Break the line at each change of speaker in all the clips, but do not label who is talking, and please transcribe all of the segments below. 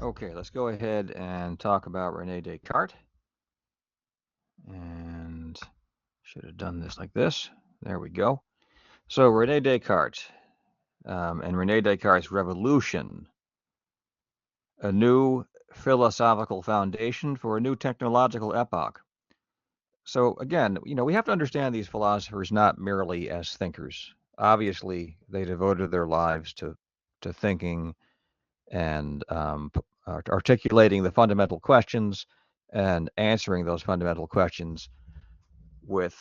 Okay, let's go ahead and talk about Rene Descartes. And should have done this like this. There we go. So Rene Descartes and Rene Descartes' revolution, a new philosophical foundation for a new technological epoch. So again, we have to understand these philosophers not merely as thinkers. Obviously, they devoted their lives to thinking and articulating the fundamental questions and answering those fundamental questions with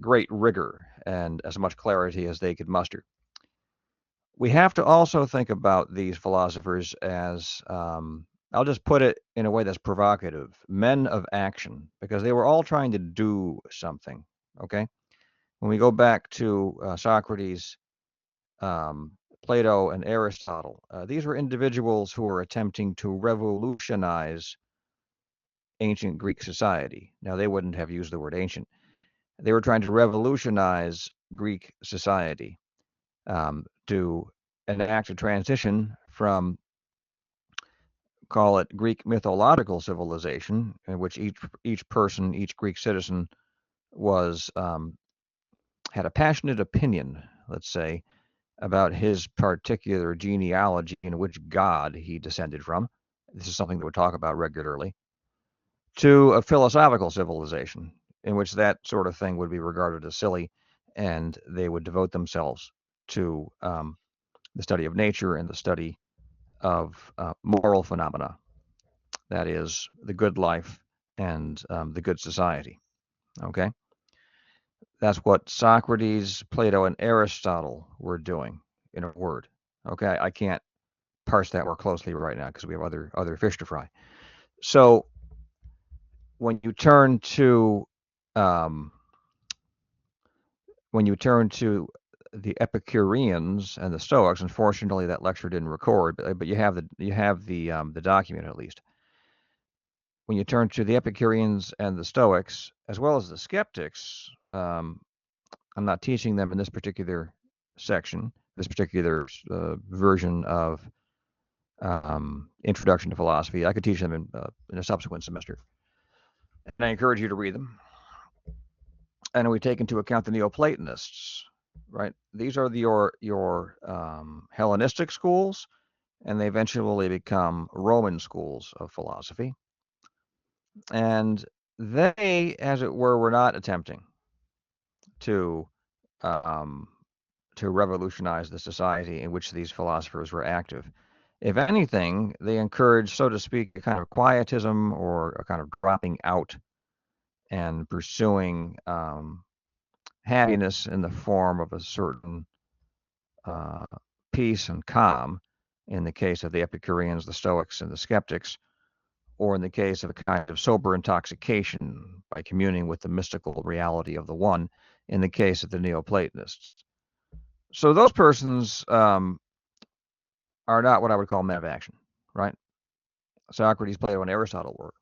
great rigor and as much clarity as they could muster. We have to also think about these philosophers as, I'll just put it in a way that's provocative, men of action, because they were all trying to do something. Okay? When we go back to Socrates, um, Plato, and Aristotle, these were individuals who were attempting to revolutionize ancient Greek society. Now, they wouldn't have used the word ancient. They were trying to revolutionize Greek society, to enact a transition from, call it, Greek mythological civilization, in which each person, each Greek citizen, was had a passionate opinion, let's say, about his particular genealogy and which god he descended from. This is something that we talk about regularly. To a philosophical civilization, in which that sort of thing would be regarded as silly, and they would devote themselves to the study of nature and the study of moral phenomena, that is, the good life and the good society. Okay? That's what Socrates, Plato, and Aristotle were doing, in a word. Okay? I can't parse that more closely right now because we have other fish to fry. So when you turn to um, when you turn to the Epicureans and the Stoics, unfortunately that lecture didn't record, but you have the document at least. When you turn to the Epicureans and the Stoics, as well as the skeptics, I'm not teaching them in this particular section, this particular version of Introduction to Philosophy. I could teach them in a subsequent semester, and I encourage you to read them. And we take into account the Neoplatonists, right? These are your Hellenistic schools, and they eventually become Roman schools of philosophy. And they, as it were not attempting to um, to revolutionize the society in which these philosophers were active. If anything, they encouraged, so to speak, a kind of quietism or a kind of dropping out and pursuing happiness in the form of a certain uh, peace and calm, in the case of the Epicureans, the Stoics, and the Skeptics, or in the case of a kind of sober intoxication by communing with the mystical reality of the one, in the case of the Neoplatonists. So those persons are not what I would call men of action, right? Socrates, Plato, and Aristotle were.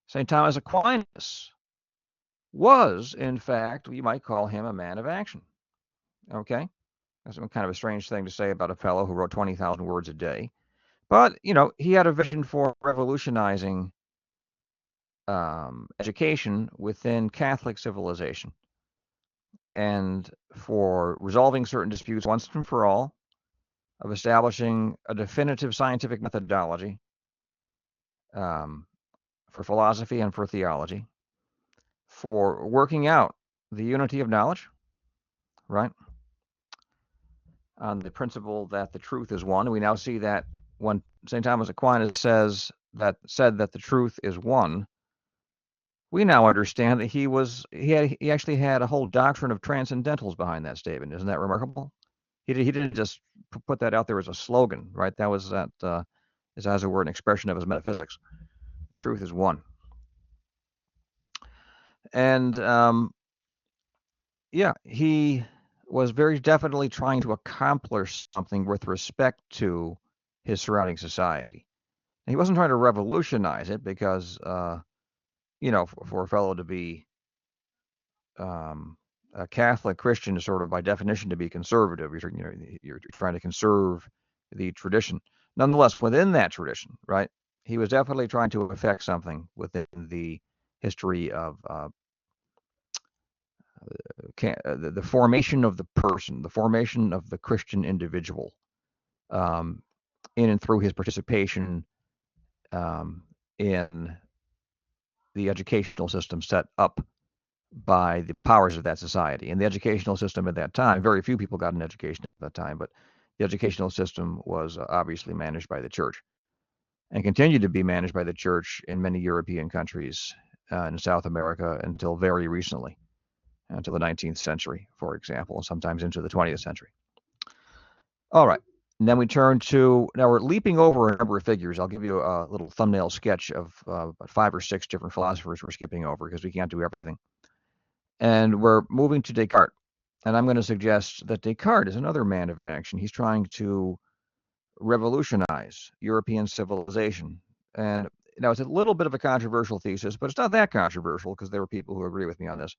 St. Thomas Aquinas was, in fact, you might call him a man of action. Okay? That's kind of a strange thing to say about a fellow who wrote 20,000 words a day. But, he had a vision for revolutionizing education within Catholic civilization and for resolving certain disputes once and for all, of establishing a definitive scientific methodology for philosophy and for theology, for working out the unity of knowledge, right? On the principle that the truth is one. We now see that when St. Thomas Aquinas said that the truth is one, we now understand that he actually had a whole doctrine of transcendentals behind that statement. Isn't that remarkable? He didn't just put that out there as a slogan, right? That was is, as it were, an expression of his metaphysics. Truth is one. And yeah, he was very definitely trying to accomplish something with respect to his surrounding society. And he wasn't trying to revolutionize it because, for a fellow to be a Catholic Christian is sort of by definition to be conservative. You're trying to conserve the tradition. nonetheless, within that tradition, right, he was definitely trying to affect something within the history of the formation of the person, the formation of the Christian individual, in and through his participation in the educational system set up by the powers of that society. And the educational system at that time, very few people got an education at that time, but the educational system was obviously managed by the church and continued to be managed by the church in many European countries in South America until very recently, until the 19th century, for example, and sometimes into the 20th century. All right. And then we turn to, now we're leaping over a number of figures. I'll give you a little thumbnail sketch of 5 or 6 different philosophers we're skipping over because we can't do everything. And we're moving to Descartes. And I'm going to suggest that Descartes is another man of action. He's trying to revolutionize European civilization. And now it's a little bit of a controversial thesis, but it's not that controversial because there are people who agree with me on this.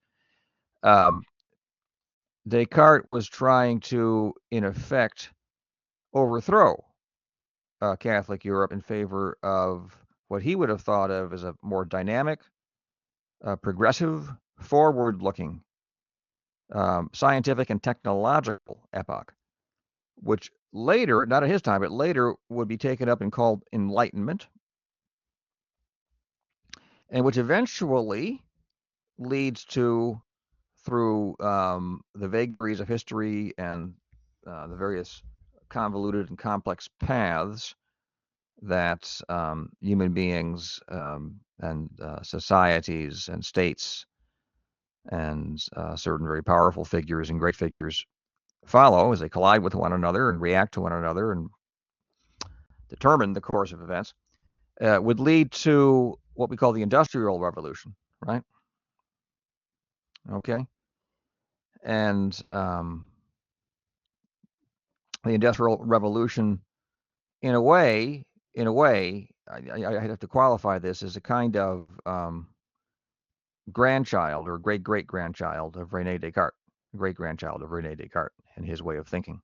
Descartes was trying to, in effect, overthrow Catholic Europe in favor of what he would have thought of as a more dynamic, progressive, forward-looking, scientific and technological epoch, which later, not at his time, but later would be taken up and called Enlightenment, and which eventually leads to, through the vagaries of history and the various convoluted and complex paths that human beings and societies and states and certain very powerful figures and great figures follow as they collide with one another and react to one another and determine the course of events, would lead to what we call the Industrial Revolution, right? Okay. And the Industrial Revolution, in a way, I have to qualify this as a kind of grandchild or great-great-grandchild of René Descartes, great-grandchild of René Descartes and his way of thinking.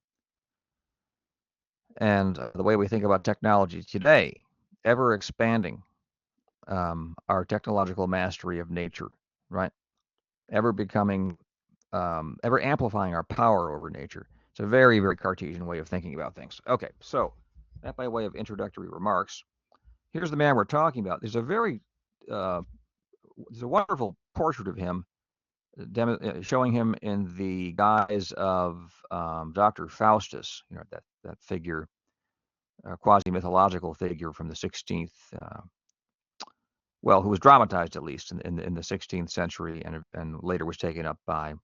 And the way we think about technology today, ever expanding our technological mastery of nature, right? Ever becoming, ever amplifying our power over nature. It's a very, very Cartesian way of thinking about things. Okay, so that by way of introductory remarks. Here's the man we're talking about. There's a wonderful portrait of him, showing him in the guise of Dr. Faustus, you know, that figure, quasi-mythological figure from the 16th, who was dramatized at least in the 16th century and later was taken up by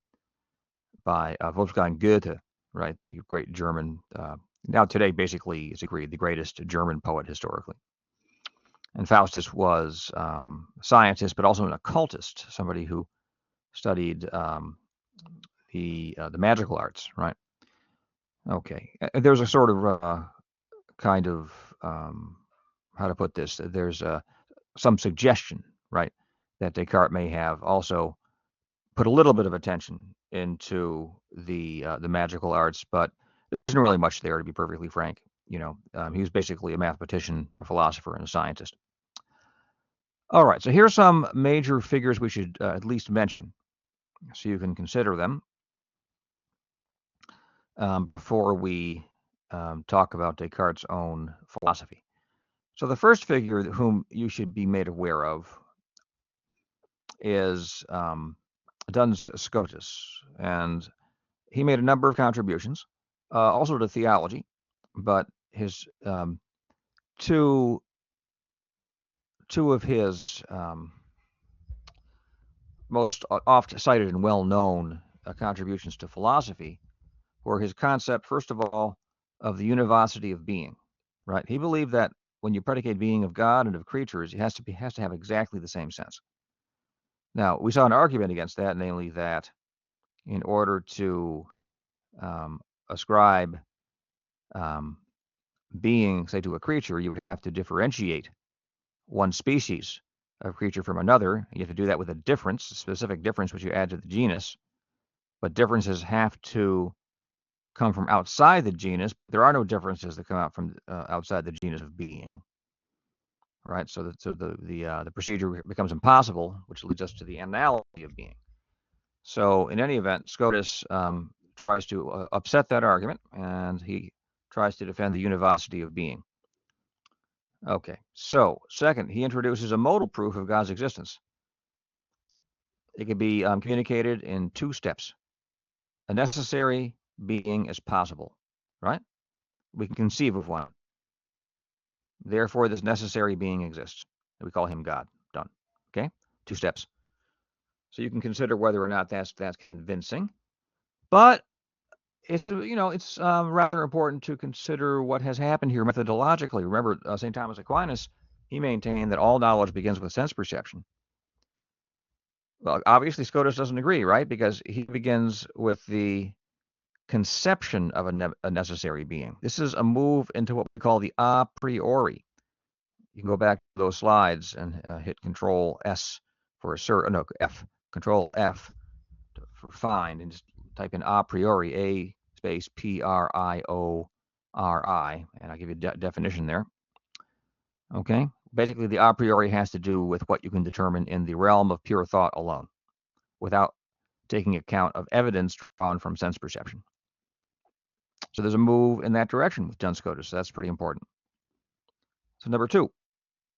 Wolfgang Goethe, right? The great German, now today basically is agreed the greatest German poet historically. And Faustus was a scientist, but also an occultist, somebody who studied the magical arts, right? Okay, there's a sort of kind of how to put this. There's some suggestion, right, that Descartes may have also put a little bit of attention into the magical arts, but there isn't really much there, to be perfectly frank. You know, he was basically a mathematician, a philosopher, and a scientist. All right, so here's some major figures we should at least mention, so you can consider them before we talk about Descartes' own philosophy. So the first figure whom you should be made aware of is Duns Scotus, and he made a number of contributions, also to theology, but his two of his most oft cited and well-known contributions to philosophy were his concept, first of all, of the univocity of being, right? He believed that when you predicate being of God and of creatures, it has to have exactly the same sense. Now, we saw an argument against that, namely that in order to ascribe being, say, to a creature, you would have to differentiate one species of creature from another. You have to do that with a difference, a specific difference which you add to the genus, but differences have to come from outside the genus. There are no differences that come out from outside the genus of being. Right, so the procedure becomes impossible, which leads us to the analogy of being. So in any event, Scotus tries to upset that argument, and he tries to defend the univocity of being. Okay, so second, he introduces a modal proof of God's existence. It can be communicated in 2 steps. A necessary being is possible, right? We can conceive of one. Therefore, this necessary being exists. We call him God. Done. Okay, 2 steps. So you can consider whether or not that's convincing, but it's rather important to consider what has happened here methodologically. Remember, St. Thomas Aquinas, he maintained that all knowledge begins with sense perception. Well, obviously Scotus doesn't agree, right? Because he begins with the conception of a necessary being. This is a move into what we call the a priori. You can go back to those slides and hit Control S for F, Control F for find, and just type in a priori, A space priori, and I'll give you a definition there. Okay, basically the a priori has to do with what you can determine in the realm of pure thought alone, without taking account of evidence drawn from sense perception. So there's a move in that direction with Duns Scotus, so that's pretty important. So number 2,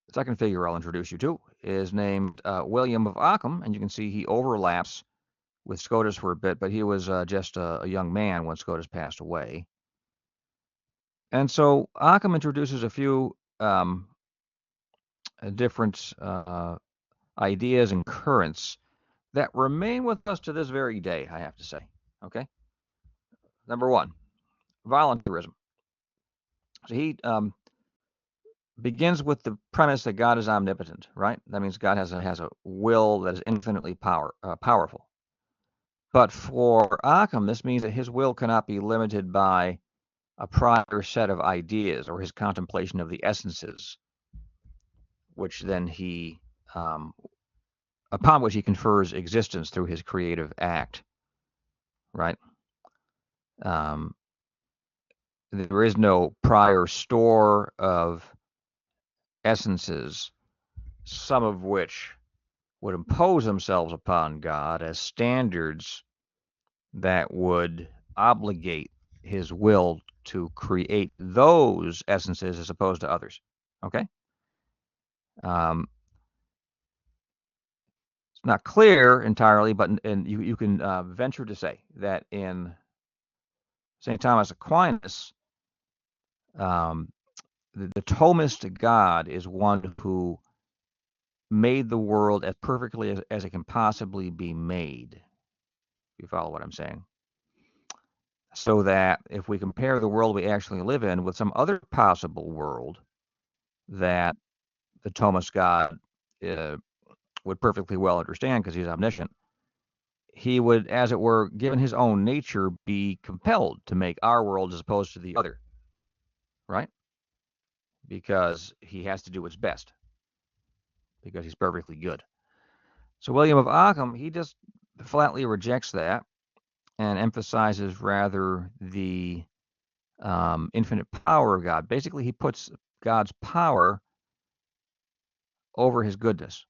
the second figure I'll introduce you to is named William of Ockham, and you can see he overlaps with Scotus for a bit, but he was just a young man when Scotus passed away. And so Ockham introduces a few different ideas and currents that remain with us to this very day, I have to say. Okay. Number 1, voluntarism. So he begins with the premise that God is omnipotent, right? That means God has a will that is infinitely powerful. But for Ockham, this means that his will cannot be limited by a prior set of ideas or his contemplation of the essences, which then upon which he confers existence through his creative act, right? There is no prior store of essences, some of which would impose themselves upon God as standards that would obligate his will to create those essences as opposed to others. Okay? It's not clear entirely, but you can venture to say that in St. Thomas Aquinas, the Thomist God is one who made the world as perfectly as it can possibly be made. If you follow what I'm saying. So that if we compare the world we actually live in with some other possible world that the Thomist God would perfectly well understand because he's omniscient, he would, as it were, given his own nature, be compelled to make our world as opposed to the other, right? Because he has to do what's best, because he's perfectly good. So William of Ockham, he just flatly rejects that and emphasizes rather the infinite power of God. Basically, he puts God's power over his goodness,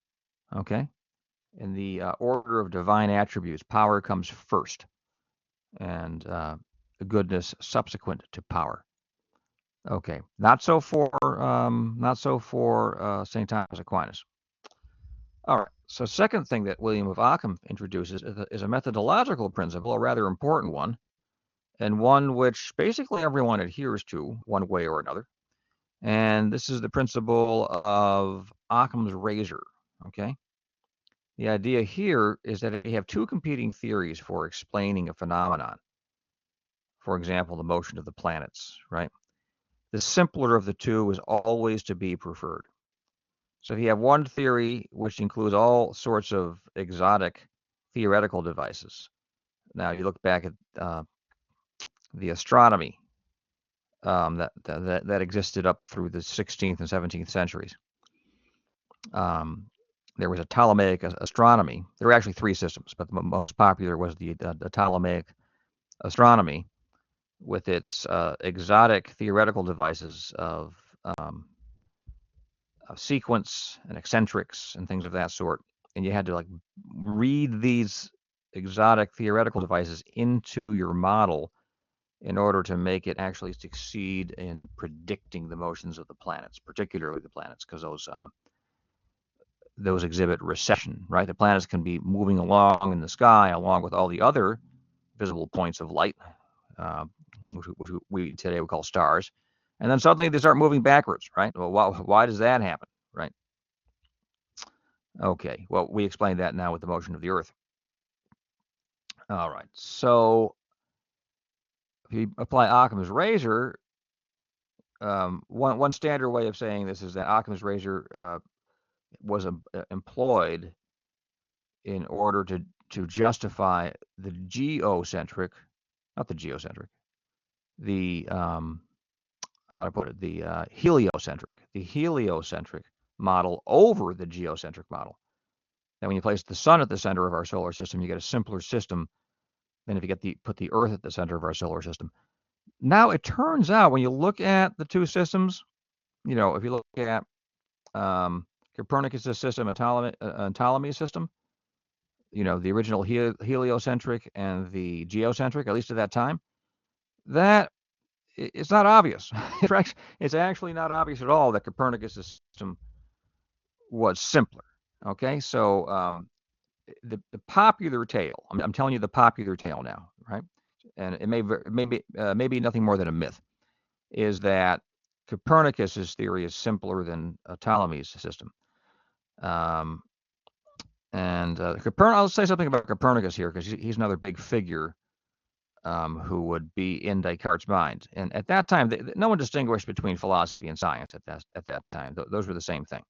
okay? In the order of divine attributes, power comes first, and the goodness subsequent to power. Okay, not so for St. Thomas Aquinas. All right, so second thing that William of Ockham introduces is a methodological principle, a rather important one, and one which basically everyone adheres to one way or another. And this is the principle of Occam's razor, okay? The idea here is that if you have 2 competing theories for explaining a phenomenon, for example, the motion of the planets, right? The simpler of the 2 is always to be preferred. So if you have one theory which includes all sorts of exotic theoretical devices, now you look back at the astronomy that existed up through the 16th and 17th centuries. There was a Ptolemaic astronomy. There were actually 3 systems, but the most popular was the Ptolemaic astronomy, with its exotic theoretical devices of sequence and eccentrics and things of that sort. And you had to like read these exotic theoretical devices into your model in order to make it actually succeed in predicting the motions of the planets, particularly the planets, because those exhibit recession, right? The planets can be moving along in the sky along with all the other visible points of light, uh, which we today would call stars, and then suddenly they start moving backwards, right? Well, why does that happen, right? Okay, well, we explained that now with the motion of the Earth. All right, so if you apply Occam's razor, one standard way of saying this is that Occam's razor was employed in order to justify the geocentric, not the geocentric, the how to put it, the heliocentric model over the geocentric model. Now, when you place the sun at the center of our solar system, you get a simpler system than if you put the Earth at the center of our solar system. Now, it turns out when you look at the two systems, if you look at Copernicus' system and Ptolemy's system, the original heliocentric and the geocentric, at least at that time, that it's not obvious. It's actually not obvious at all that Copernicus' system was simpler. Okay, so the popular tale, I'm telling you the popular tale now, right? And it may be nothing more than a myth, is that Copernicus's theory is simpler than Ptolemy's system. I'll say something about Copernicus here because he's another big figure who would be in Descartes' mind. And at that time, no one distinguished between philosophy and science at that time. Those were the same thing.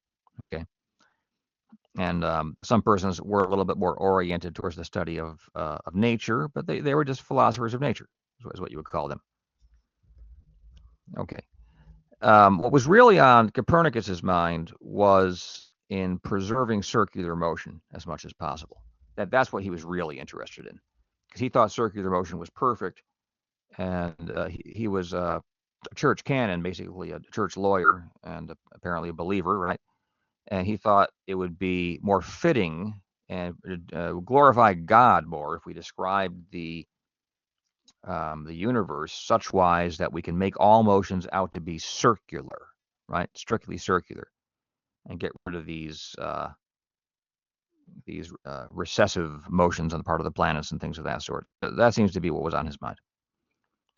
Okay. And some persons were a little bit more oriented towards the study of nature, but they were just philosophers of nature, is what you would call them. Okay. What was really on Copernicus's mind was in preserving circular motion as much as possible. That's what he was really interested in, because he thought circular motion was perfect, and he was a church canon, basically a church lawyer, and apparently a believer, right? And he thought it would be more fitting and glorify God more if we described the universe such wise that we can make all motions out to be circular, right? Strictly circular, and get rid of these recessive motions on the part of the planets and things of that sort. That seems to be what was on his mind,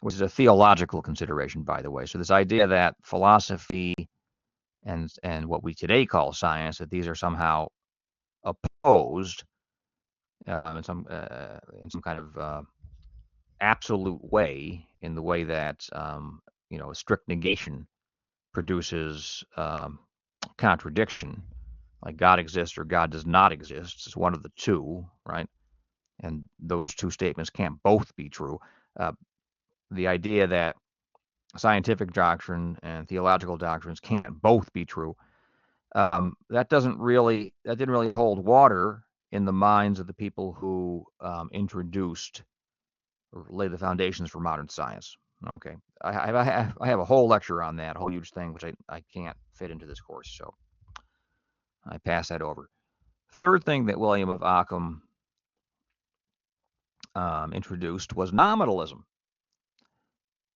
which is a theological consideration, by the way. So this idea that philosophy and what we today call science, that these are somehow opposed in some kind of absolute way, in the way that strict negation produces contradiction, like God exists or God does not exist. It's one of the two, right? And those two statements can't both be true. The idea that scientific doctrine and theological doctrines can't both be true, that didn't really hold water in the minds of the people who introduced or laid the foundations for modern science. Okay, I have a whole lecture on that, a whole huge thing, which I can't fit into this course, so I pass that over. Third thing that William of Ockham introduced was nominalism.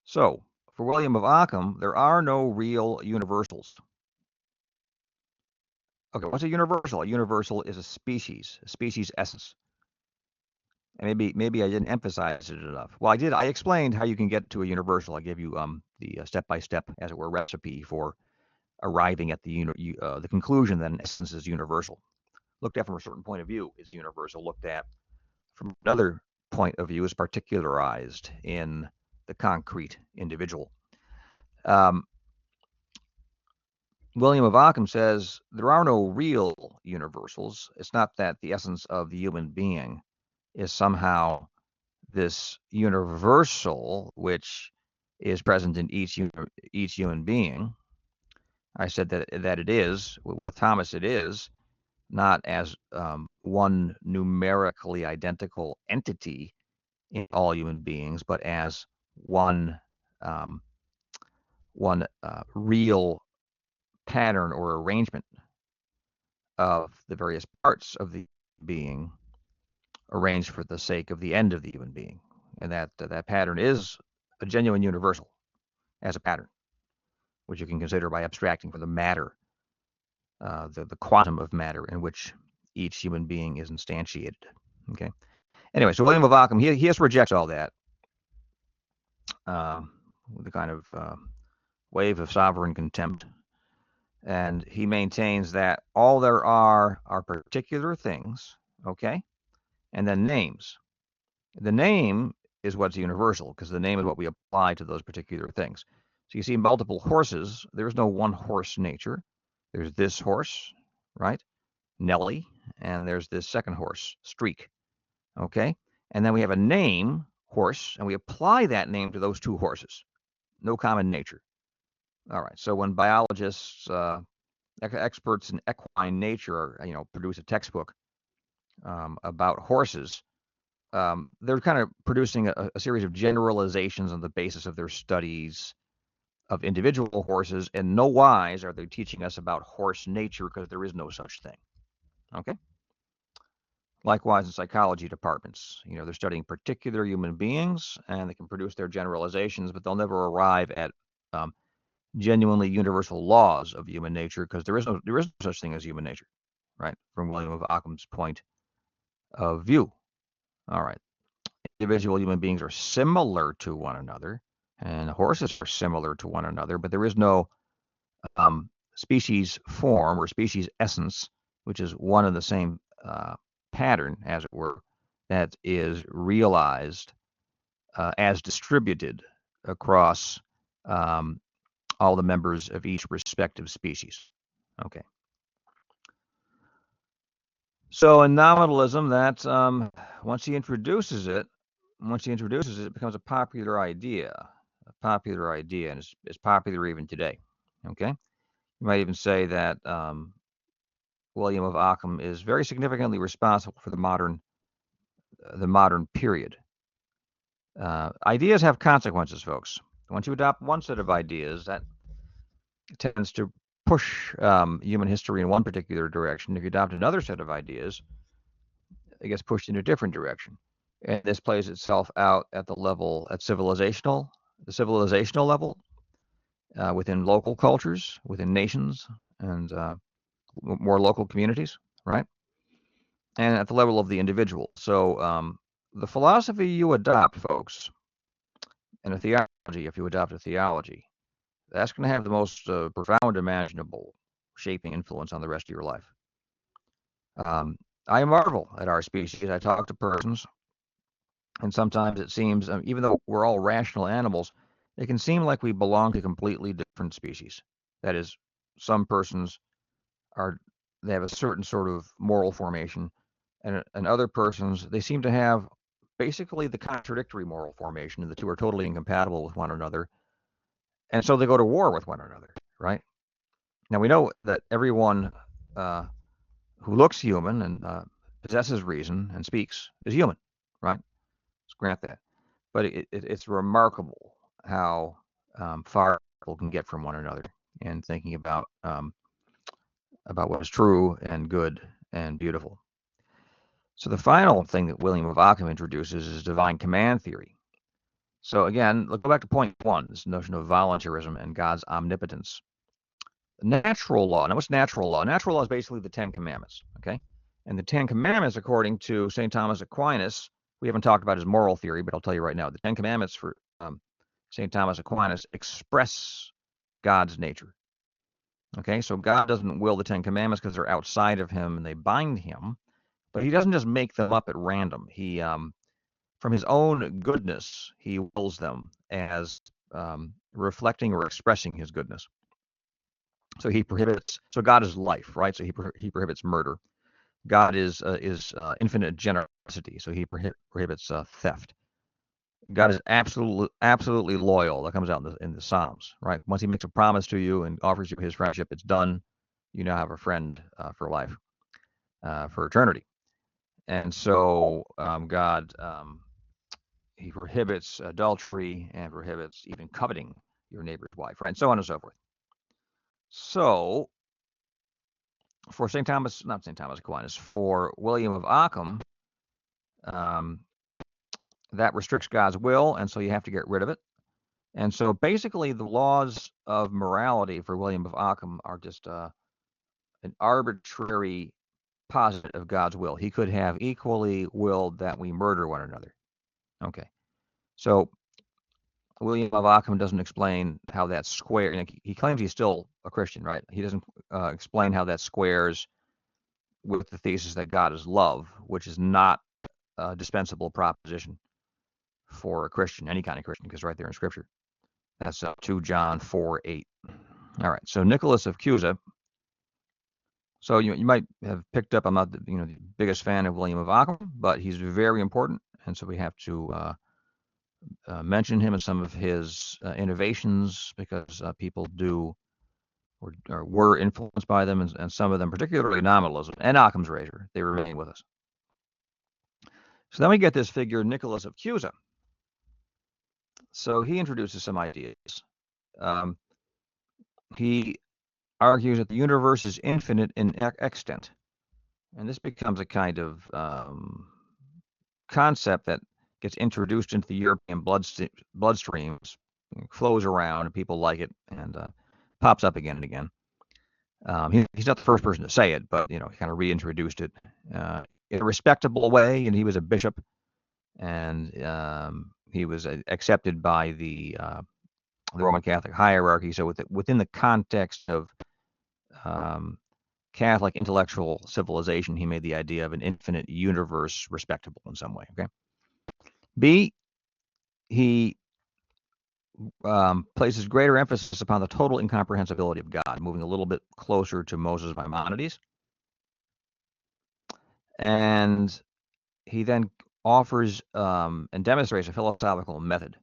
So, for William of Ockham, there are no real universals. Okay, what's a universal? A universal is a species essence. And maybe I didn't emphasize it enough. Well, I did. I explained how you can get to a universal. I gave you the step-by-step, as it were, recipe for arriving at the conclusion that an essence is universal. Looked at from a certain point of view is universal. Looked at from another point of view is particularized in the concrete individual. William of Ockham says there are no real universals. It's not that the essence of the human being is somehow this universal which is present in each human being. I said that it is, with Thomas it is, not as one numerically identical entity in all human beings, but as one real pattern or arrangement of the various parts of the being arranged for the sake of the end of the human being, and that pattern is a genuine universal as a pattern, which you can consider by abstracting from the matter, the quantum of matter in which each human being is instantiated. Okay. Anyway, so William of Ockham, he just rejects all that with a kind of wave of sovereign contempt, and he maintains that all there are particular things, okay, and then names. The name is what's universal, because the name is what we apply to those particular things. So you see multiple horses. There's no one horse nature. There's this horse, right, Nellie, and there's this second horse, Streak, okay? And then we have a name, horse, and we apply that name to those two horses. No common nature. All right, so when biologists, experts in equine nature, produce a textbook about horses, they're kind of producing a series of generalizations on the basis of their studies of individual horses, and no wise are they teaching us about horse nature, because there is no such thing. Okay? Likewise in psychology departments, they're studying particular human beings, and they can produce their generalizations, but they'll never arrive at genuinely universal laws of human nature, because there is no such thing as human nature, right? From William of Ockham's point of view. All right. Individual human beings are similar to one another, and horses are similar to one another, but there is no species form or species essence, which is one and the same pattern, as it were, that is realized as distributed across all the members of each respective species. Okay. So in nominalism, that once he introduces it, it becomes a popular idea, and it's popular even today. Okay. You might even say that William of Ockham is very significantly responsible for the modern period. Ideas have consequences, folks. Once you adopt one set of ideas, that tends to push human history in one particular direction. If you adopt another set of ideas, it gets pushed in a different direction. And this plays itself out at the civilizational level, within local cultures, within nations, and more local communities, right? And at the level of the individual. So the philosophy you adopt, folks, and a theology, if you adopt a theology, that's going to have the most profound imaginable shaping influence on the rest of your life. I marvel at our species. I talk to persons, and sometimes it seems, even though we're all rational animals, it can seem like we belong to completely different species. That is, some persons they have a certain sort of moral formation, and other persons, they seem to have basically the contradictory moral formation, and the two are totally incompatible with one another, and so they go to war with one another, right? Now we know that everyone who looks human and possesses reason and speaks is human, right? Let's grant that. But it's remarkable how far people can get from one another in thinking about what is true and good and beautiful. So the final thing that William of Ockham introduces is divine command theory. So again, let's go back to point one, this notion of voluntarism and God's omnipotence. Natural law. Now, what's natural law? Natural law is basically the Ten Commandments, okay? And the Ten Commandments, according to St. Thomas Aquinas, we haven't talked about his moral theory, but I'll tell you right now, the Ten Commandments for St. Thomas Aquinas express God's nature. Okay, so God doesn't will the Ten Commandments because they're outside of him and they bind him, but he doesn't just make them up at random. He, from his own goodness, he wills them as reflecting or expressing his goodness. So he prohibits. So God is life, right? So he prohibits murder. God is infinite generosity. So he prohibits theft. God is absolutely loyal. That comes out in the Psalms, right? Once he makes a promise to you and offers you his friendship, it's done. You now have a friend for life, for eternity. And so God he prohibits adultery and prohibits even coveting your neighbor's wife, right? And so on and so forth. So for not St. Thomas Aquinas, for William of Ockham, that restricts God's will, and so you have to get rid of it. And so basically the laws of morality for William of Ockham are just an arbitrary posit of God's will. He could have equally willed that we murder one another. Okay. So William of Ockham doesn't explain how that square. He claims he's still a Christian, right? He doesn't explain how that squares with the thesis that God is love, which is not a dispensable proposition for a Christian, any kind of Christian, because right there in Scripture. That's 2 John 4:8. All right. So Nicholas of Cusa. So you might have picked up. I'm not the biggest fan of William of Ockham, but he's very important, and so we have to mention him and some of his innovations because people do or were influenced by them, and some of them, particularly nominalism and Occam's razor, they remain with us. So then we get this figure, Nicholas of Cusa. So he introduces some ideas. He argues that the universe is infinite in extent, and this becomes a kind of concept that gets introduced into the European bloodstreams, flows around, and people like it, and pops up again and again. He's not the first person to say it, but he kind of reintroduced it in a respectable way, and he was a bishop, and he was accepted by the Roman Catholic hierarchy. So within the context of Catholic intellectual civilization, he made the idea of an infinite universe respectable in some way. Okay. B, he places greater emphasis upon the total incomprehensibility of God, moving a little bit closer to Moses Maimonides. And he then offers and demonstrates a philosophical method,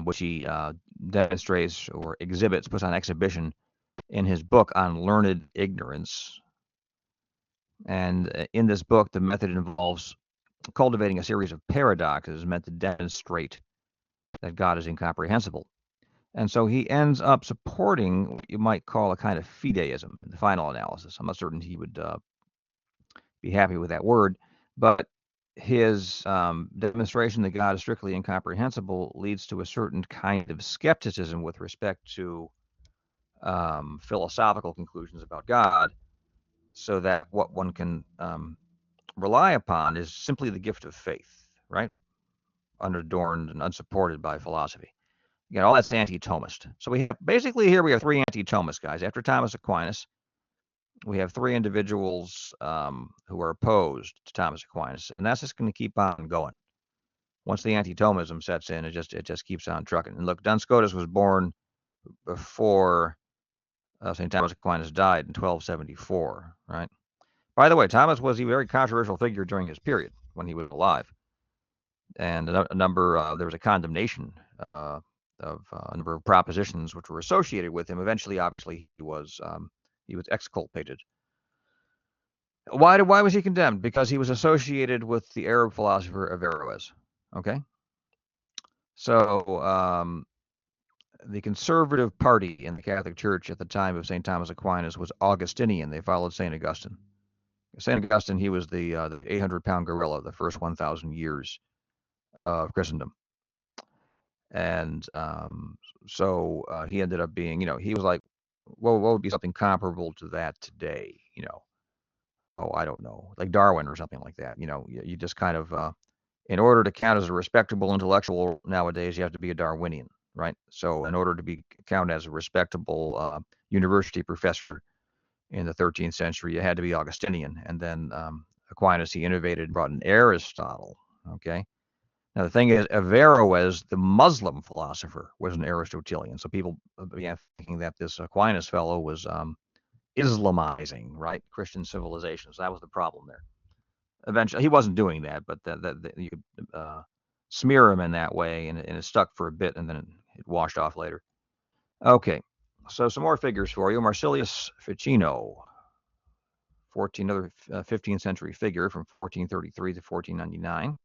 which he demonstrates or exhibits, puts on exhibition in his book on learned ignorance. And in this book, the method involves cultivating a series of paradoxes meant to demonstrate that God is incomprehensible. And so he ends up supporting what you might call a kind of fideism in the final analysis. I'm not certain he would be happy with that word, but his demonstration that God is strictly incomprehensible leads to a certain kind of skepticism with respect to philosophical conclusions about God, so that what one can rely upon is simply the gift of faith, right? Unadorned and unsupported by philosophy. Again, all that's anti-Thomist. So we have three anti-Thomists, guys. After Thomas Aquinas, we have three individuals who are opposed to Thomas Aquinas, and that's just going to keep on going. Once the anti-Thomism sets in, it just keeps on trucking. And look, Duns Scotus was born before St. Thomas Aquinas died in 1274, right? By the way, Thomas was a very controversial figure during his period when he was alive, and there was a condemnation of a number of propositions which were associated with him. Eventually, obviously, he was exculpated. Why was he condemned? Because he was associated with the Arab philosopher Averroes. Okay, so the conservative party in the Catholic Church at the time of St. Thomas Aquinas was Augustinian. They followed St. Augustine. St. Augustine, he was the 800-pound gorilla, the first 1,000 years of Christendom. And so he ended up being, he was like, well, what would be something comparable to that today? I don't know, like Darwin or something like that. You just kind of, in order to count as a respectable intellectual nowadays, you have to be a Darwinian, right? So in order to be counted as a respectable university professor in the 13th century, you had to be Augustinian. And then Aquinas, he innovated, brought in Aristotle, okay? Now, the thing is, Averroes, the Muslim philosopher, was an Aristotelian. So people began thinking that this Aquinas fellow was Islamizing, right, Christian civilization. So that was the problem there. Eventually, he wasn't doing that, but that you could smear him in that way, and it stuck for a bit, and then it washed off later. Okay, so some more figures for you. Marsilius Ficino, 15th century figure from 1433 to 1499.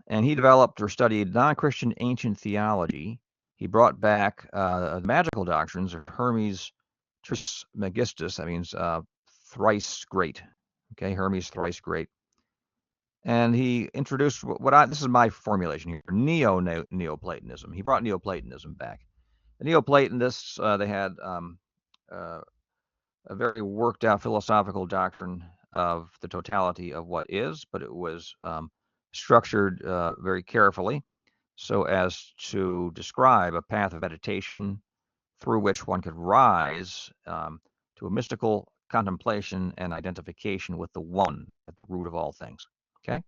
And he developed or studied non-Christian ancient theology. He brought back the magical doctrines of Hermes Trismegistus. That means thrice great. Okay, Hermes thrice great. And he introduced this is my formulation here, Neoplatonism. He brought Neoplatonism back. The Neoplatonists, they had a very worked out philosophical doctrine of the totality of what is, but it was structured very carefully so as to describe a path of meditation through which one could rise to a mystical contemplation and identification with the one at the root of all things. Okay?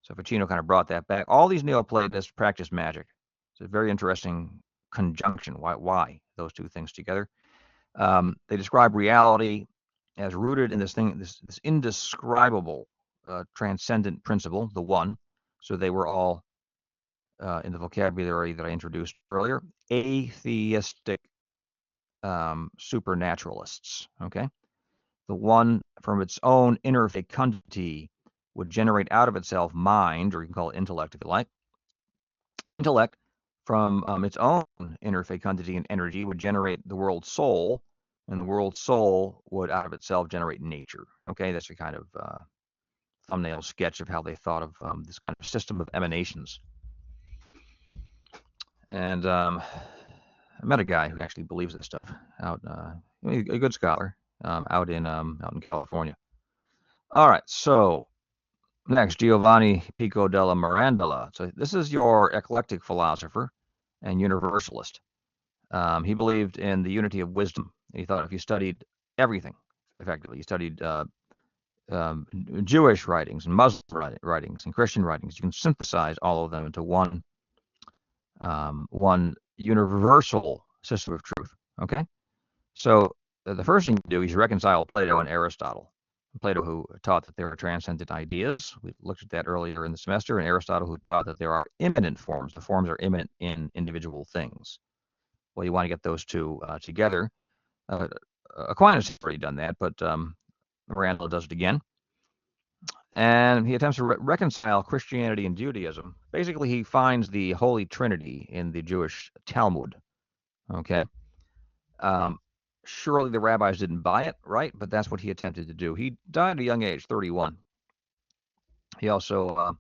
So Ficino kind of brought that back. All these Neoplatonists practice magic. It's a very interesting conjunction. Why those two things together? They describe reality as rooted in this indescribable, transcendent principle, the one. So they were all, in the vocabulary that I introduced earlier, atheistic supernaturalists. Okay, the one from its own inner fecundity would generate out of itself mind, or you can call it intellect if you like. Intellect from its own inner fecundity and energy would generate the world soul, and the world soul would out of itself generate nature. Okay, that's a kind of thumbnail sketch of how they thought of this kind of system of emanations. And I met a guy who actually believes this stuff out, a good scholar out in California. All right, so next, Giovanni Pico della Mirandola. So this is your eclectic philosopher and universalist. He believed in the unity of wisdom. He thought if you studied everything, effectively, you studied Jewish writings and Muslim writings and Christian writings, you can synthesize all of them into one universal system of truth. Okay, so the first thing you do is you reconcile Plato and Aristotle. Plato, who taught that there are transcendent ideas. We looked at that earlier in the semester, and Aristotle, who taught that there are immanent forms. The forms are immanent in individual things. Well, you want to get those two together. Aquinas has already done that, but Mirandola does it again. And he attempts to reconcile Christianity and Judaism. Basically, he finds the Holy Trinity in the Jewish Talmud. Okay. Surely the rabbis didn't buy it, right? But that's what he attempted to do. He died at a young age, 31. He also,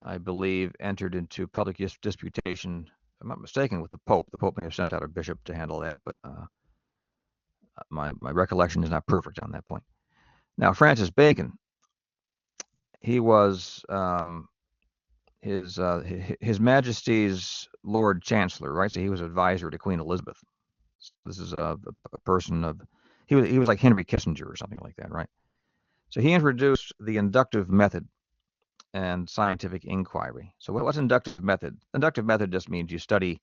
I believe, entered into public disputation, if I'm not mistaken, with the Pope. The Pope may have sent out a bishop to handle that, but my recollection is not perfect on that point. Now, Francis Bacon, he was His Majesty's Lord Chancellor, right? So he was advisor to Queen Elizabeth. This is a person of, he was like Henry Kissinger or something like that, right? So he introduced the inductive method and scientific inquiry. So what's inductive method? Inductive method just means you study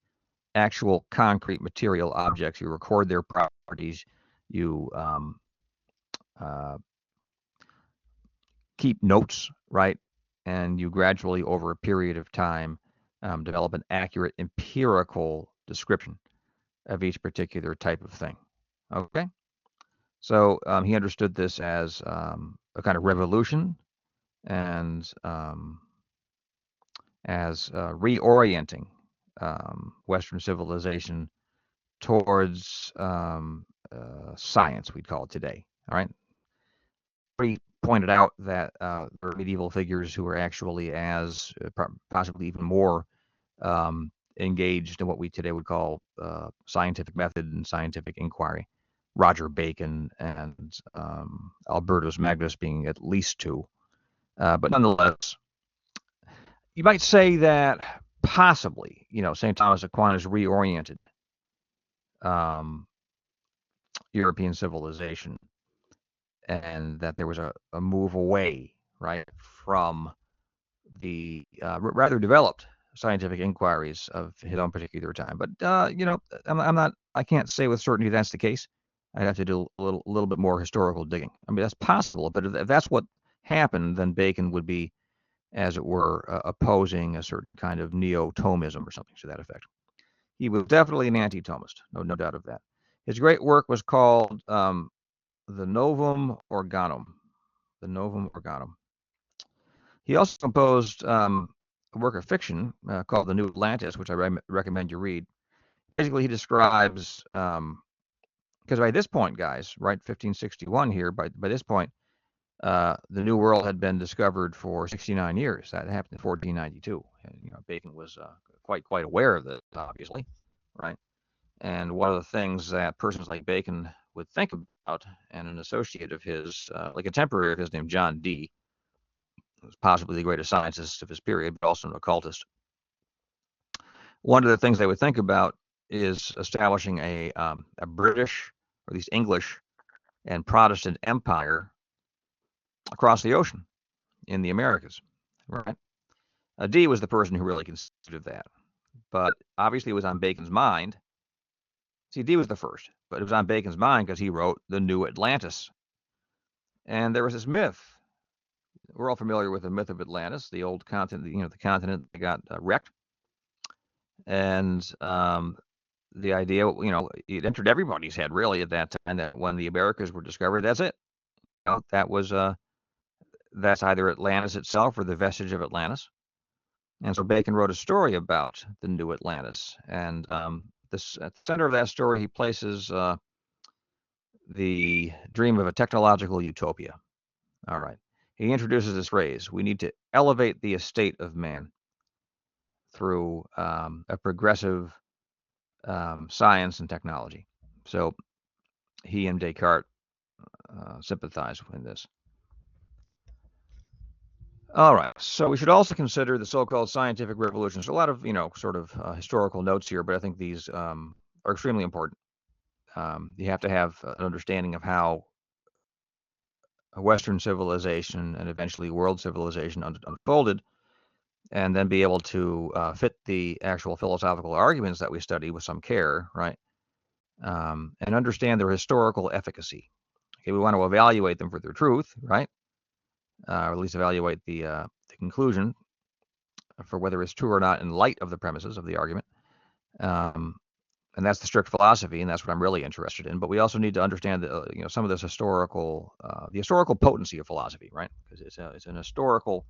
actual concrete material objects, you record their properties, you keep notes, right? And you gradually, over a period of time, develop an accurate empirical description of each particular type of thing. Okay? So he understood this as a kind of revolution and as reorienting Western civilization towards science, we'd call it today. All right? He pointed out that there were medieval figures who were actually as possibly even more engaged in what we today would call scientific method and scientific inquiry. Roger Bacon and Albertus Magnus being at least two. But nonetheless, you might say that possibly, St. Thomas Aquinas reoriented European civilization, and that there was a move away, right, from the rather developed scientific inquiries of his own particular time. But I can't say with certainty that's the case. I'd have to do a little bit more historical digging. I mean, that's possible, but if that's what happened, then Bacon would be, as it were, opposing a certain kind of neo-Thomism or something to that effect. He was definitely an anti-Thomist, no doubt of that. His great work was called the Novum Organum. The Novum Organum. He also composed work of fiction called The New Atlantis, which I recommend you read. Basically, he describes, because by this point, guys, right, 1561 here, by this point, the New World had been discovered for 69 years. That happened in 1492. And, Bacon was quite aware of this, obviously, right? And one of the things that persons like Bacon would think about, and an associate of his, like a contemporary of his named John Dee, who was possibly the greatest scientist of his period, but also an occultist. One of the things they would think about is establishing a British, or at least English, and Protestant empire across the ocean in the Americas, right? Dee was the person who really considered that, but obviously it was on Bacon's mind. See, Dee was the first, but it was on Bacon's mind because he wrote The New Atlantis. And there was this myth. We're all familiar with the myth of Atlantis, the old continent, the continent that got wrecked. And the idea, it entered everybody's head really at that time that when the Americas were discovered, that's it. That's either Atlantis itself or the vestige of Atlantis. And so Bacon wrote a story about the New Atlantis. And at the center of that story, he places the dream of a technological utopia. All right. He introduces this phrase: we need to elevate the estate of man through a progressive science and technology. So he and Descartes sympathize with this. All right, so we should also consider the so-called scientific revolution. So a lot of, sort of historical notes here, but I think these are extremely important. You have to have an understanding of how Western civilization and eventually world civilization unfolded, and then be able to fit the actual philosophical arguments that we study with some care, right? And understand their historical efficacy. Okay, we want to evaluate them for their truth, right? Or at least evaluate the conclusion for whether it's true or not in light of the premises of the argument. And that's the strict philosophy, and that's what I'm really interested in. But we also need to understand the, some of this the historical potency of philosophy, right? Because it's an historical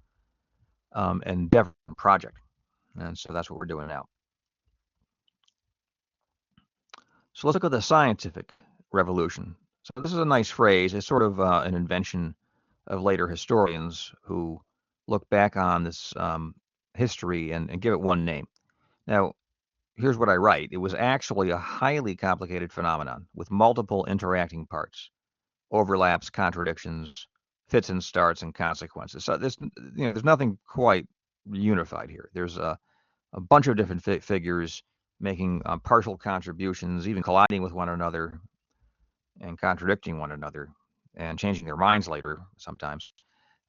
endeavor project, and so that's what we're doing now. So let's look at the scientific revolution. So this is a nice phrase. It's sort of an invention of later historians who look back on this history and give it one name. Now, here's what I write. It was actually a highly complicated phenomenon with multiple interacting parts, overlaps, contradictions, fits and starts, and consequences. So there's nothing quite unified here. There's a bunch of different figures making partial contributions, even colliding with one another and contradicting one another and changing their minds later sometimes.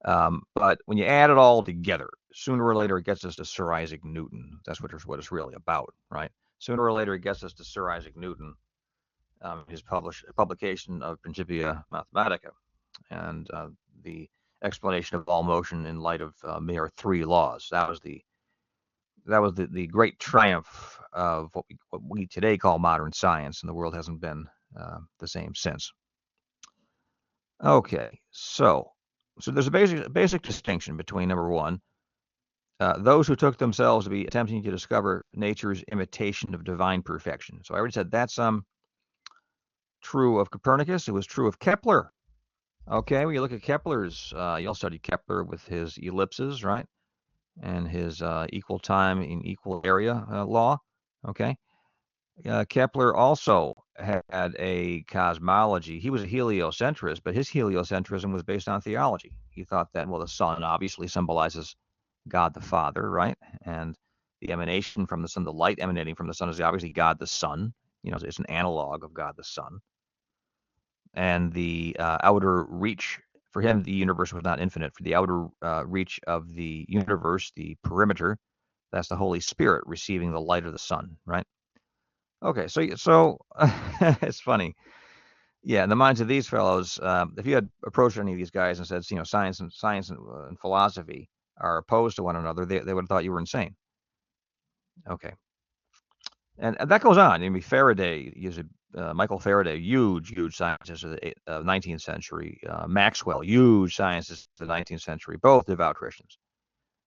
But when you add it all together, sooner or later it gets us to Sir Isaac Newton. That's what it's really about, right? Sooner or later it gets us to Sir Isaac Newton, his publication of Principia Mathematica, and the explanation of all motion in light of mere three laws. That was the great triumph of what we today call modern science, and the world hasn't been the same since. Okay, so there's a basic distinction between, number one, those who took themselves to be attempting to discover nature's imitation of divine perfection. So I already said that's true of Copernicus. It was true of Kepler. Okay, when you look at Kepler's, you all studied Kepler with his ellipses, right? And his equal time in equal area law. Okay. Kepler also had a cosmology. He was a heliocentrist, but his heliocentrism was based on theology. He thought that, well, the sun obviously symbolizes God the Father, right? And the emanation from the sun, the light emanating from the sun, is obviously God the Son. It's an analog of God the Son. And the outer reach, for him, the universe was not infinite. For the outer reach of the universe, the perimeter, that's the Holy Spirit receiving the light of the sun, right? Okay, so it's funny. Yeah, in the minds of these fellows, if you had approached any of these guys and said, science and philosophy are opposed to one another, they would have thought you were insane. Okay, and that goes on. I mean, Faraday, Michael Faraday, huge scientist of the 19th century. Maxwell, huge scientist of the 19th century, both devout Christians.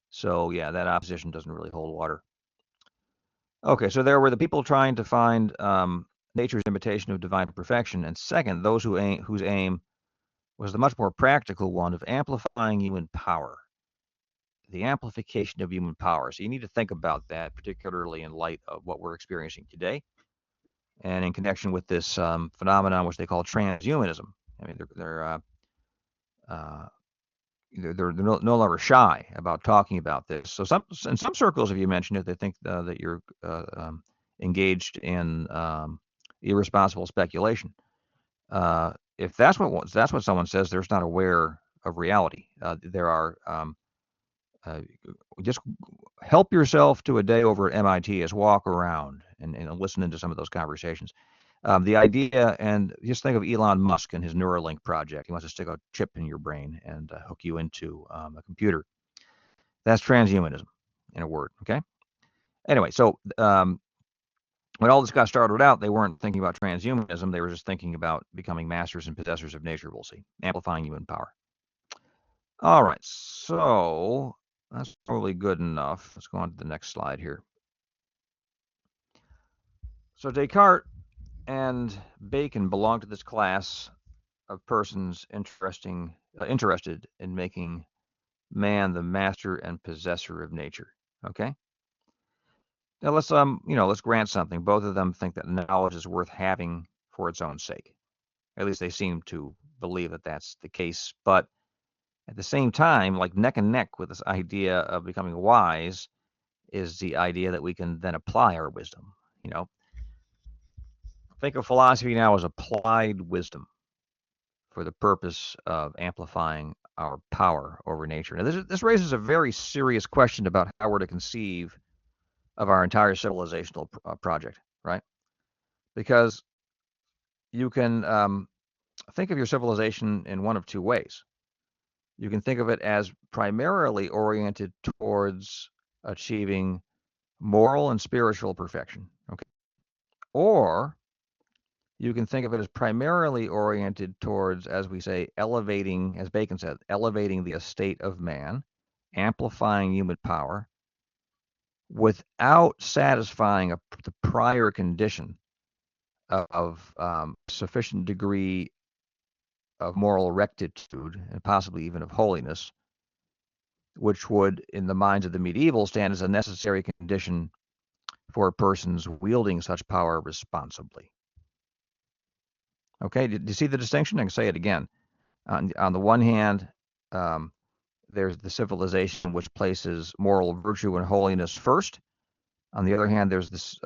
So yeah, that opposition doesn't really hold water. Okay, so there were the people trying to find nature's imitation of divine perfection, and second, those whose aim was the much more practical one of amplifying human power, the amplification of human power. So you need to think about that, particularly in light of what we're experiencing today, and in connection with this phenomenon which they call transhumanism. I mean, uh, they're no longer shy about talking about this. So in some circles, if you mention it, they think that you're engaged in irresponsible speculation. If that's what someone says, they're not aware of reality. There are just help yourself to a day over at MIT. Just walk around and listen into some of those conversations. The idea, and just think of Elon Musk and his Neuralink project. He wants to stick a chip in your brain and hook you into a computer. That's transhumanism, in a word. Okay. Anyway, so when all this got started out, they weren't thinking about transhumanism. They were just thinking about becoming masters and possessors of nature. We'll see, amplifying human power. All right, so that's probably good enough. Let's go on to the next slide here. So Descartes and Bacon belong to this class of persons interested in making man the master and possessor of nature. Okay. Now let's grant something. Both of them think that knowledge is worth having for its own sake. At least they seem to believe that that's the case. But at the same time, like neck and neck with this idea of becoming wise is the idea that we can then apply our wisdom. You know, think of philosophy now as applied wisdom for the purpose of amplifying our power over nature. Now, this raises a very serious question about how we're to conceive of our entire civilizational project, right? Because you can think of your civilization in one of two ways. You can think of it as primarily oriented towards achieving moral and spiritual perfection, okay? Or you can think of it as primarily oriented towards, as we say, elevating, as Bacon said, elevating the estate of man, amplifying human power, without satisfying the prior condition of sufficient degree of moral rectitude and possibly even of holiness, which would, in the minds of the medieval, stand as a necessary condition for persons wielding such power responsibly. Okay, do you see the distinction? I can say it again. On the one hand, there's the civilization which places moral virtue and holiness first. On the other hand, there's this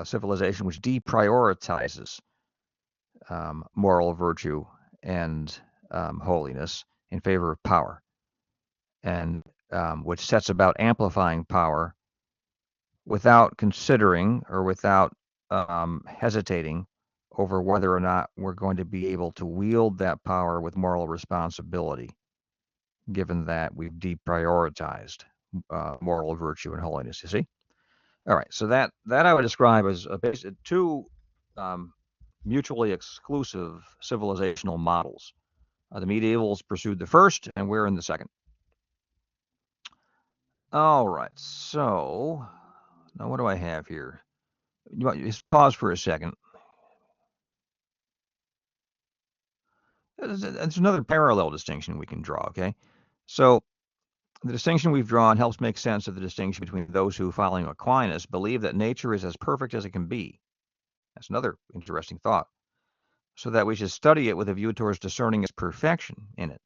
civilization which deprioritizes moral virtue and holiness in favor of power, and which sets about amplifying power without considering or without hesitating over whether or not we're going to be able to wield that power with moral responsibility, given that we've deprioritized moral virtue and holiness. You see? All right. So that I would describe as two mutually exclusive civilizational models. The medievals pursued the first, and we're in the second. All right. So now what do I have here? You want just pause for a second. There's another parallel distinction we can draw. Okay. So the distinction we've drawn helps make sense of the distinction between those who, following Aquinas, believe that nature is as perfect as it can be. That's another interesting thought. So that we should study it with a view towards discerning its perfection in it.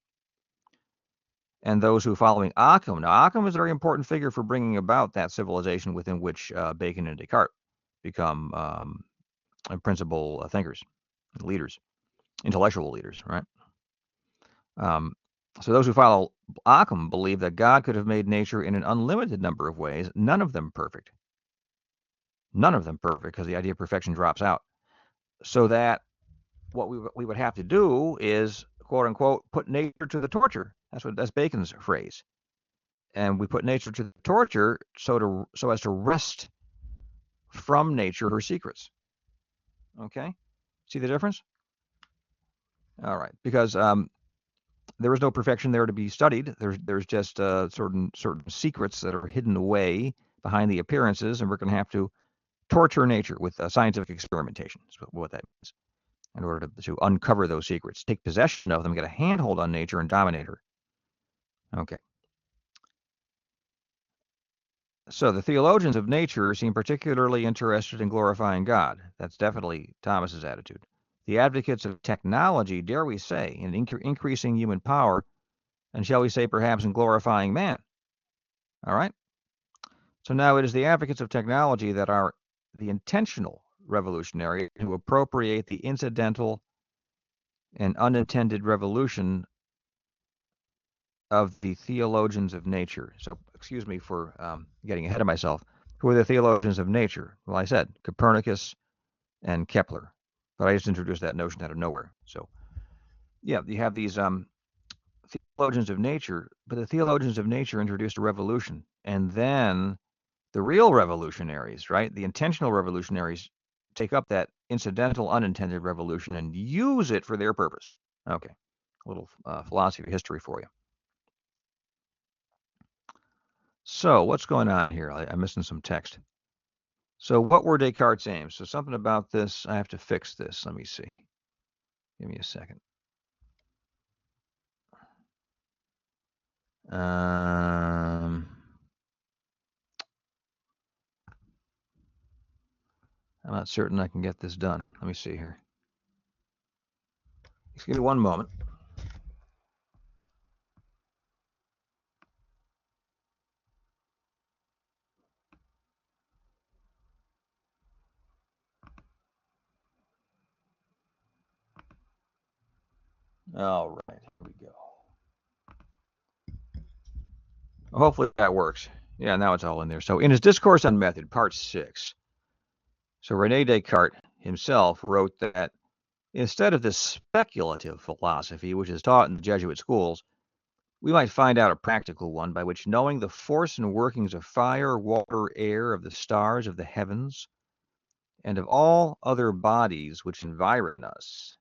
And those who, following Occam, now Occam is a very important figure for bringing about that civilization within which Bacon and Descartes become principal thinkers, leaders, intellectual leaders, right? So those who follow Occam believe that God could have made nature in an unlimited number of ways, none of them perfect. None of them perfect, because the idea of perfection drops out. So that what we would have to do is, quote unquote, put nature to the torture. That's Bacon's phrase. And we put nature to the torture so as to wrest from nature her secrets. Okay? See the difference? All right. Because there is no perfection there to be studied. There's just certain secrets that are hidden away behind the appearances, and we're going to have to torture nature with scientific experimentation. That's what that means. In order to uncover those secrets, take possession of them, get a handhold on nature, and dominate her. Okay. So the theologians of nature seem particularly interested in glorifying God. That's definitely Thomas's attitude. The advocates of technology, dare we say, in increasing human power, and shall we say perhaps in glorifying man. All right? So now it is the advocates of technology that are the intentional revolutionary who appropriate the incidental and unintended revolution of the theologians of nature. So excuse me for getting ahead of myself. Who are the theologians of nature? Well, I said Copernicus and Kepler, but I just introduced that notion out of nowhere. So yeah, you have these theologians of nature, but the theologians of nature introduced a revolution, and then the real revolutionaries, right? The intentional revolutionaries take up that incidental, unintended revolution and use it for their purpose. Okay, a little philosophy of history for you. So what's going on here? I'm missing some text. So what were Descartes' aims? So something about this, I have to fix this. Let me see. Give me a second. I'm not certain I can get this done. Let me see here. Excuse me one moment. All right, here we go. Hopefully that works. Yeah, now it's all in there. So in his Discourse on Method, part 6, so René Descartes himself wrote that instead of this speculative philosophy, which is taught in the Jesuit schools, we might find out a practical one by which knowing the force and workings of fire, water, air, of the stars, of the heavens, and of all other bodies which environ us,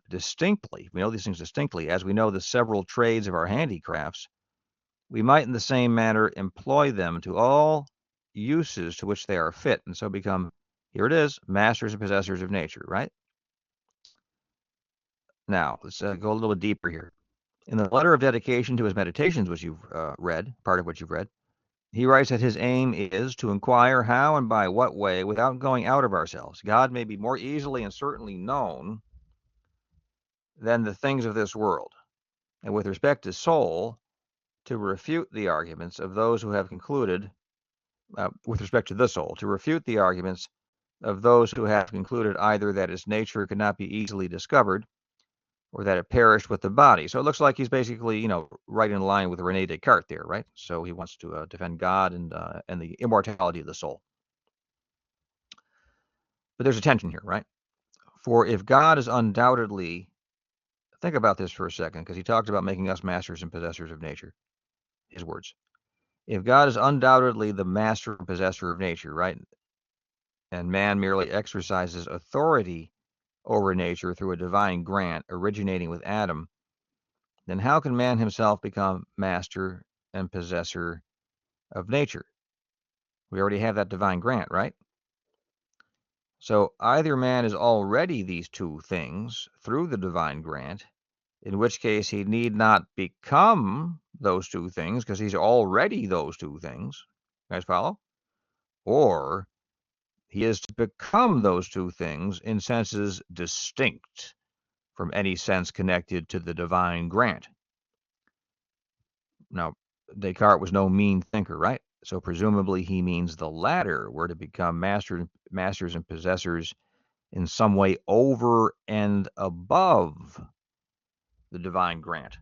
distinctly, we know these things distinctly, as we know the several trades of our handicrafts, we might in the same manner employ them to all uses to which they are fit, and so become, here it is, masters and possessors of nature, right? Now, let's go a little bit deeper here. In the letter of dedication to his meditations, which you've read, part of what you've read, he writes that his aim is to inquire how and by what way, without going out of ourselves, God may be more easily and certainly known than the things of this world, and with respect to soul, to refute the arguments of those who have concluded, with respect to the soul, to refute the arguments of those who have concluded either that its nature could not be easily discovered, or that it perished with the body. So it looks like he's basically, right in line with René Descartes there, right? So he wants to defend God and the immortality of the soul. But there's a tension here, right? For if God is undoubtedly, think about this for a second, because he talked about making us masters and possessors of nature, his words. If God is undoubtedly the master and possessor of nature, right, and man merely exercises authority over nature through a divine grant originating with Adam, then how can man himself become master and possessor of nature? We already have that divine grant, right? So either man is already these two things through the divine grant, in which case he need not become those two things because he's already those two things. You guys follow? Or he is to become those two things in senses distinct from any sense connected to the divine grant. Now, Descartes was no mean thinker, right? So presumably he means the latter. We're to become masters and possessors in some way over and above the divine grant.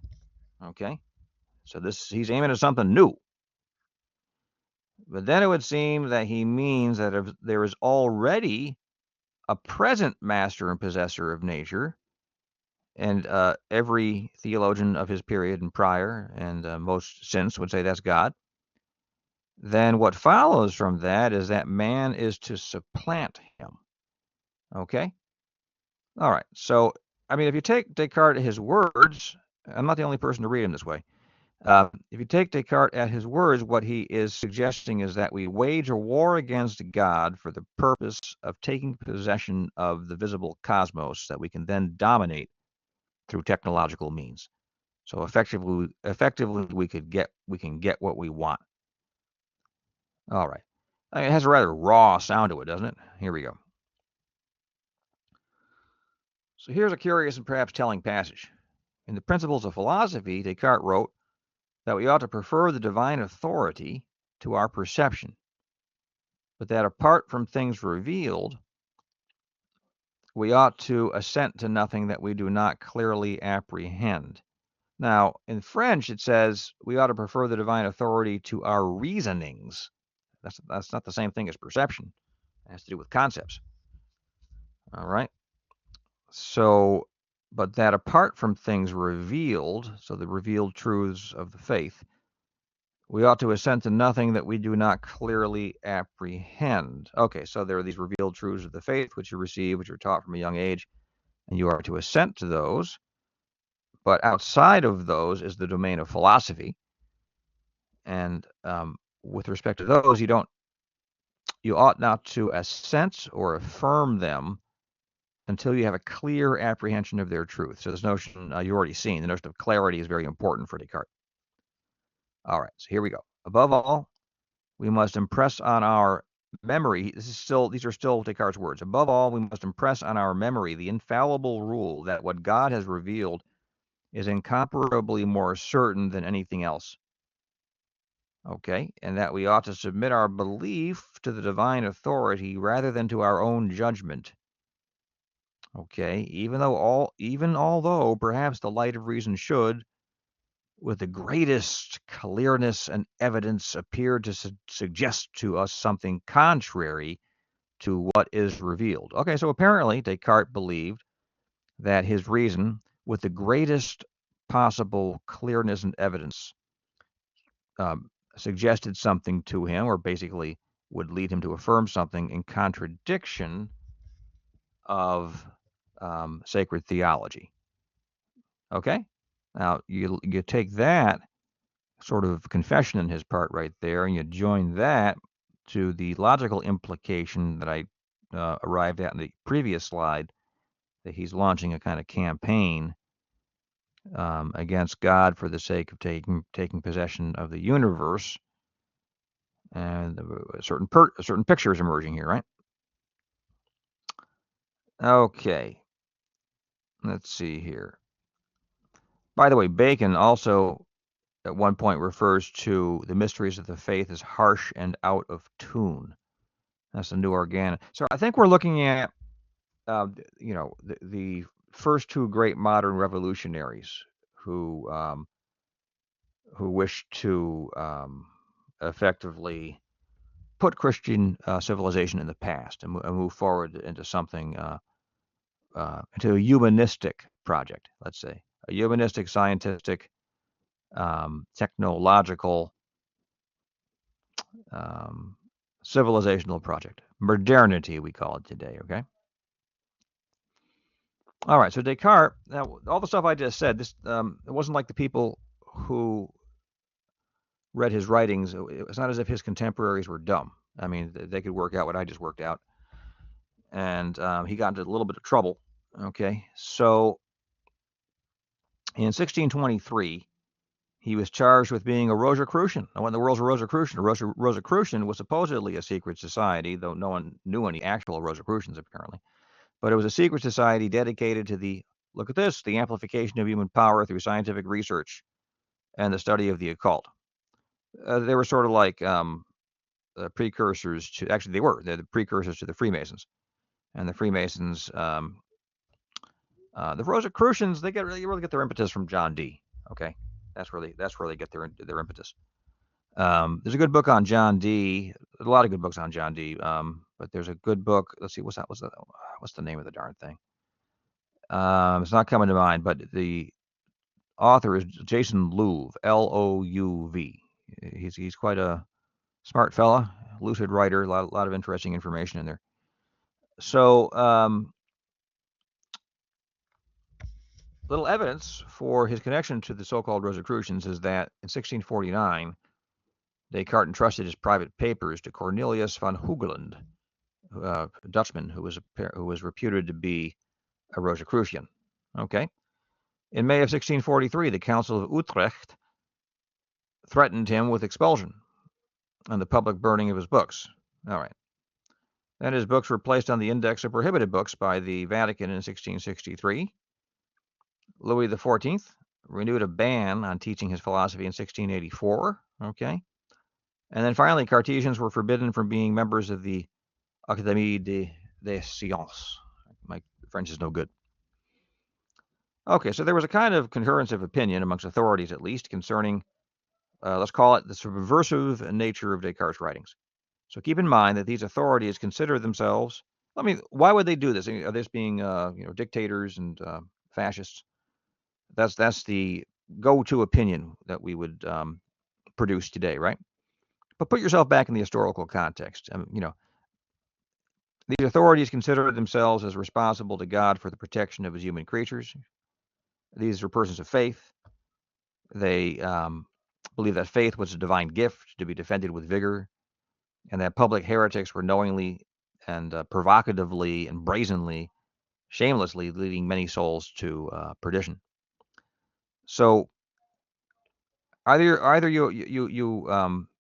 Okay? So he's aiming at something new. But then it would seem that he means that if there is already a present master and possessor of nature, and every theologian of his period and prior, and most since, would say that's God, then what follows from that is that man is to supplant him. Okay? All right. So I mean, if you take Descartes at his words, I'm not the only person to read him this way. If you take Descartes at his words, what he is suggesting is that we wage a war against God for the purpose of taking possession of the visible cosmos that we can then dominate through technological means. So effectively we can get what we want. All right. I mean, it has a rather raw sound to it, doesn't it? Here we go. So here's a curious and perhaps telling passage. In the Principles of Philosophy, Descartes wrote that we ought to prefer the divine authority to our perception, but that apart from things revealed, we ought to assent to nothing that we do not clearly apprehend. Now, in French, it says we ought to prefer the divine authority to our reasonings. That's not the same thing as perception. It has to do with concepts. All right. So, but that apart from things revealed, so the revealed truths of the faith, we ought to assent to nothing that we do not clearly apprehend. Okay, so there are these revealed truths of the faith which you receive, which are taught from a young age, and you are to assent to those. But outside of those is the domain of philosophy, and with respect to those, you ought not to assent or affirm them until you have a clear apprehension of their truth. So this notion you've already seen, the notion of clarity is very important for Descartes. All right, so here we go. Above all, we must impress on our memory, these are still Descartes' words. Above all, we must impress on our memory the infallible rule that what God has revealed is incomparably more certain than anything else. Okay, and that we ought to submit our belief to the divine authority rather than to our own judgment. Okay, even although perhaps the light of reason should, with the greatest clearness and evidence, appear to suggest to us something contrary to what is revealed. Okay, so apparently Descartes believed that his reason, with the greatest possible clearness and evidence, suggested something to him, or basically would lead him to affirm something in contradiction of sacred theology. Okay? Now, you take that sort of confession in his part right there, and you join that to the logical implication that I arrived at in the previous slide, that he's launching a kind of campaign against God for the sake of taking possession of the universe, and a certain picture is emerging here, right? Okay, let's see here. By the way, Bacon also at one point refers to the mysteries of the faith as harsh and out of tune. That's the new organic. So I think we're looking at, the first two great modern revolutionaries who wished to effectively put Christian civilization in the past and move forward into something, into a humanistic project, let's say, a humanistic, scientific, technological, civilizational project. Modernity, we call it today, okay? All right, so Descartes, now all the stuff I just said, this it wasn't like the people who read his writings. It's not as if his contemporaries were dumb. I mean, they could work out what I just worked out. And he got into a little bit of trouble, okay? So in 1623, he was charged with being a Rosicrucian. Now, what in the world's a Rosicrucian? A Rosicrucian was supposedly a secret society, though no one knew any actual Rosicrucians, apparently. But it was a secret society dedicated to the, look at this, the amplification of human power through scientific research and the study of the occult. They were sort of like precursors to, actually they're the precursors to the Freemasons. And the Freemasons, the Rosicrucians, they really get their impetus from John Dee. Okay, that's where they get their impetus. There's a good book on John Dee. There's a lot of good books on John Dee. But there's a good book. Let's see, what's the name of the darn thing? It's not coming to mind, but the author is Jason Louv, L-O-U-V. He's quite a smart fella, lucid writer, a lot of interesting information in there. So little evidence for his connection to the so-called Rosicrucians is that in 1649, Descartes entrusted his private papers to Cornelius van Hugeland, a Dutchman who was reputed to be a Rosicrucian. Okay. In May of 1643, the Council of Utrecht threatened him with expulsion and the public burning of his books. All right. Then his books were placed on the index of prohibited books by the Vatican in 1663. Louis XIV renewed a ban on teaching his philosophy in 1684. Okay. And then finally, Cartesians were forbidden from being members of the Académie des Sciences. My French is no good. Okay, so there was a kind of concurrence of opinion amongst authorities, at least, concerning, let's call it, the subversive nature of Descartes' writings. So keep in mind that these authorities consider themselves, I mean, why would they do this? Are they being, dictators and fascists? That's the go-to opinion that we would produce today, right? But put yourself back in the historical context. These authorities consider themselves as responsible to God for the protection of his human creatures. These are persons of faith. They believe that faith was a divine gift to be defended with vigor, and that public heretics were knowingly and provocatively and brazenly, shamelessly leading many souls to perdition. So either you